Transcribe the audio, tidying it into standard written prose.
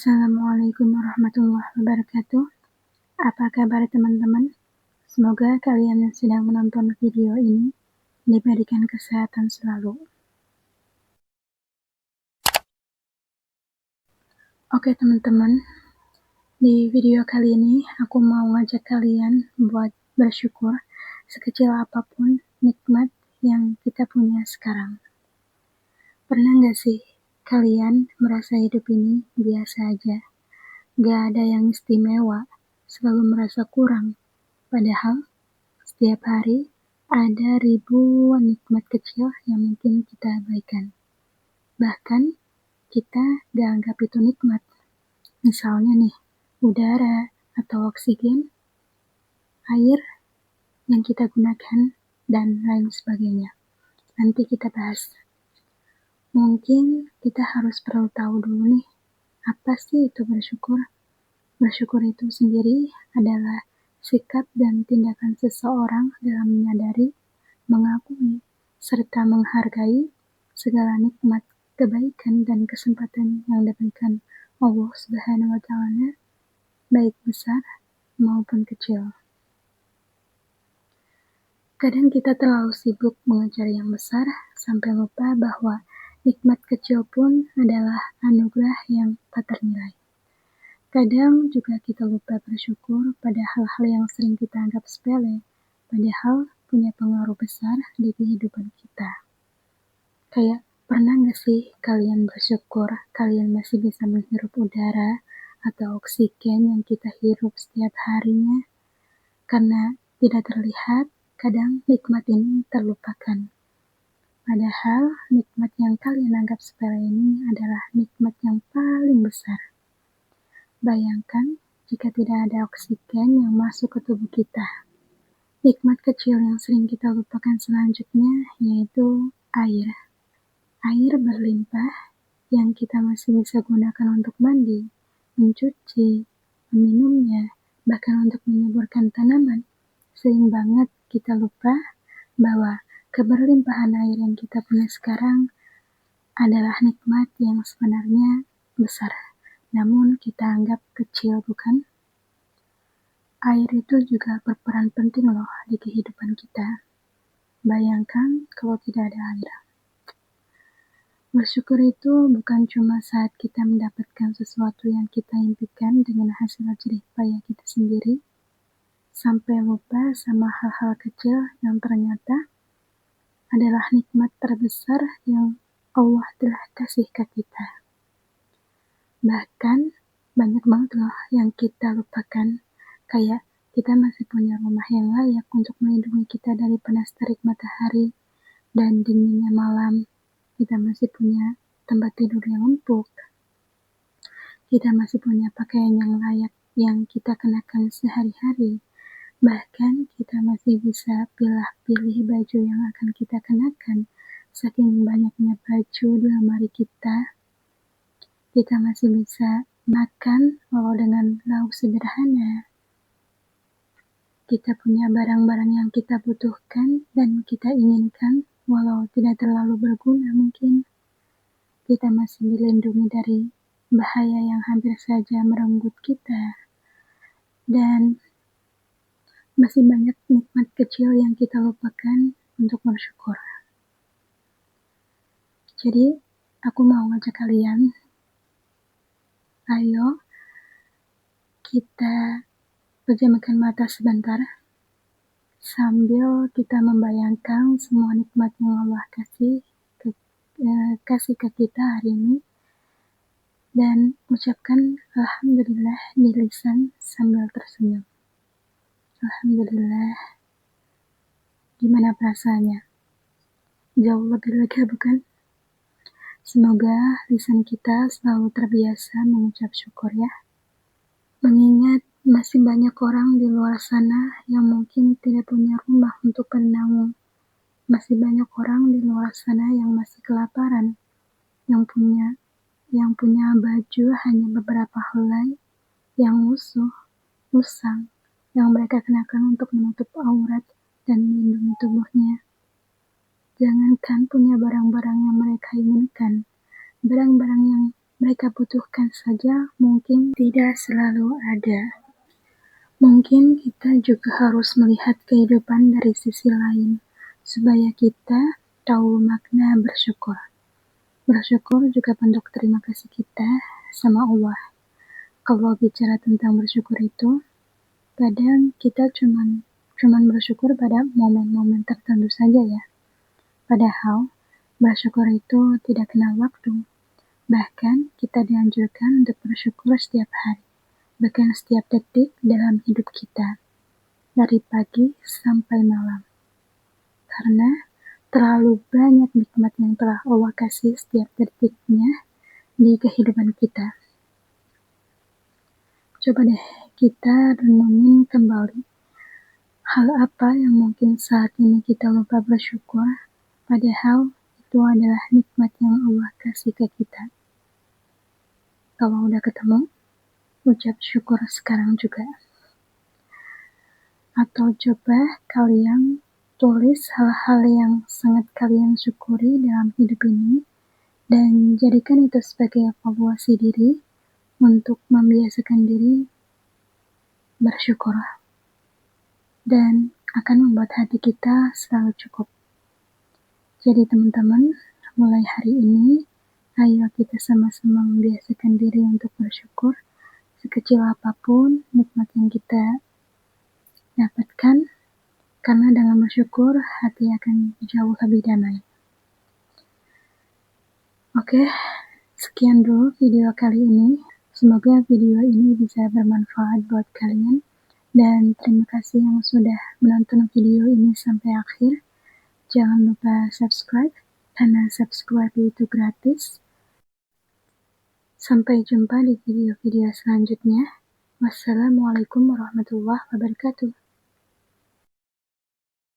Assalamualaikum warahmatullahi wabarakatuh. Apa kabar teman-teman? Semoga kalian yang sedang menonton video ini diberikan kesehatan selalu. Oke teman-teman, di video kali ini aku mau ngajak kalian buat bersyukur sekecil apapun nikmat yang kita punya sekarang. Pernah gak sih kalian merasa hidup ini biasa aja? Gak ada yang istimewa, selalu merasa kurang. Padahal setiap hari ada ribuan nikmat kecil yang mungkin kita abaikan. Bahkan kita gak anggap itu nikmat. Misalnya nih, udara atau oksigen, air yang kita gunakan, dan lain sebagainya. Nanti kita bahas. Mungkin kita harus perlu tahu dulu nih, apa sih itu bersyukur? Bersyukur itu sendiri adalah sikap dan tindakan seseorang dalam menyadari, mengakui, serta menghargai segala nikmat, kebaikan, dan kesempatan yang diberikan Allah Subhanahu wa Ta'ala, baik besar maupun kecil. Kadang kita terlalu sibuk mengejar yang besar sampai lupa bahwa nikmat kecil pun adalah anugerah yang tak ternilai. Kadang juga kita lupa bersyukur pada hal-hal yang sering kita anggap sepele, padahal punya pengaruh besar di kehidupan kita. Kayak, pernah gak sih kalian bersyukur kalian masih bisa menghirup udara atau oksigen yang kita hirup setiap harinya? Karena tidak terlihat, kadang nikmat ini terlupakan. Padahal nikmat yang kalian anggap sepele ini adalah nikmat yang paling besar. Bayangkan jika tidak ada oksigen yang masuk ke tubuh kita. Nikmat kecil yang sering kita lupakan selanjutnya yaitu air. Air berlimpah yang kita masih bisa gunakan untuk mandi, mencuci, meminumnya, bahkan untuk menyuburkan tanaman. Sering banget kita lupa bahwa keberlimpahan air yang kita punya sekarang adalah nikmat yang sebenarnya besar. Namun kita anggap kecil, bukan? Air itu juga berperan penting loh di kehidupan kita. Bayangkan kalau tidak ada air. Bersyukur itu bukan cuma saat kita mendapatkan sesuatu yang kita impikan dengan hasil jerih payah kita sendiri, sampai lupa sama hal-hal kecil yang ternyata adalah nikmat terbesar yang Allah telah kasih ke kita. Bahkan banyak banget loh yang kita lupakan, kayak kita masih punya rumah yang layak untuk melindungi kita dari panas terik matahari dan dinginnya malam. Kita masih punya tempat tidur yang empuk. Kita masih punya pakaian yang layak yang kita kenakan sehari-hari. Bahkan kita masih bisa pilih-pilih baju yang akan kita kenakan. Saking banyaknya baju di lemari kita. Kita masih bisa makan walau dengan lauk sederhana. Kita punya barang-barang yang kita butuhkan dan kita inginkan walau tidak terlalu berguna mungkin. Kita masih dilindungi dari bahaya yang hampir saja merenggut kita. Dan masih banyak nikmat kecil yang kita lupakan untuk bersyukur. Jadi, aku mau ngajak kalian, ayo kita pejamkan mata sebentar sambil kita membayangkan semua nikmat yang Allah kasih ke kita hari ini dan ucapkan Alhamdulillah di lisan sambil tersenyum. Alhamdulillah. Gimana perasaannya? Jauh lebih lega, bukan? Semoga lisan kita selalu terbiasa mengucap syukur ya. Mengingat masih banyak orang di luar sana yang mungkin tidak punya rumah untuk bernaung. Masih banyak orang di luar sana yang masih kelaparan, yang punya baju hanya beberapa helai, yang lusuh, usang, yang mereka kenakan untuk menutup aurat dan melindungi tubuhnya. Jangankan punya barang-barang yang mereka inginkan, barang-barang yang mereka butuhkan saja mungkin tidak selalu ada. Mungkin kita juga harus melihat kehidupan dari sisi lain, supaya kita tahu makna bersyukur. Bersyukur juga bentuk terima kasih kita sama Allah. Kalau bicara tentang bersyukur itu, kadang kita cuman bersyukur pada momen-momen tertentu saja ya. Padahal, bersyukur itu tidak kenal waktu. Bahkan, kita dianjurkan untuk bersyukur setiap hari, bahkan setiap detik dalam hidup kita, dari pagi sampai malam. Karena terlalu banyak nikmat yang telah Allah kasih setiap detiknya di kehidupan kita. Coba deh kita renungin kembali. Hal apa yang mungkin saat ini kita lupa bersyukur, padahal itu adalah nikmat yang Allah kasih ke kita. Kalau udah ketemu, ucap syukur sekarang juga. Atau coba kalian tulis hal-hal yang sangat kalian syukuri dalam hidup ini, dan jadikan itu sebagai evaluasi diri untuk membiasakan diri bersyukur. Dan akan membuat hati kita selalu cukup. Jadi teman-teman, mulai hari ini, ayo kita sama-sama membiasakan diri untuk bersyukur, sekecil apapun nikmat yang kita dapatkan, karena dengan bersyukur, hati akan jauh lebih damai. Oke, sekian dulu video kali ini. Semoga video ini bisa bermanfaat buat kalian. Dan terima kasih yang sudah menonton video ini sampai akhir. Jangan lupa subscribe, karena subscribe itu gratis. Sampai jumpa di video-video selanjutnya. Wassalamualaikum warahmatullahi wabarakatuh.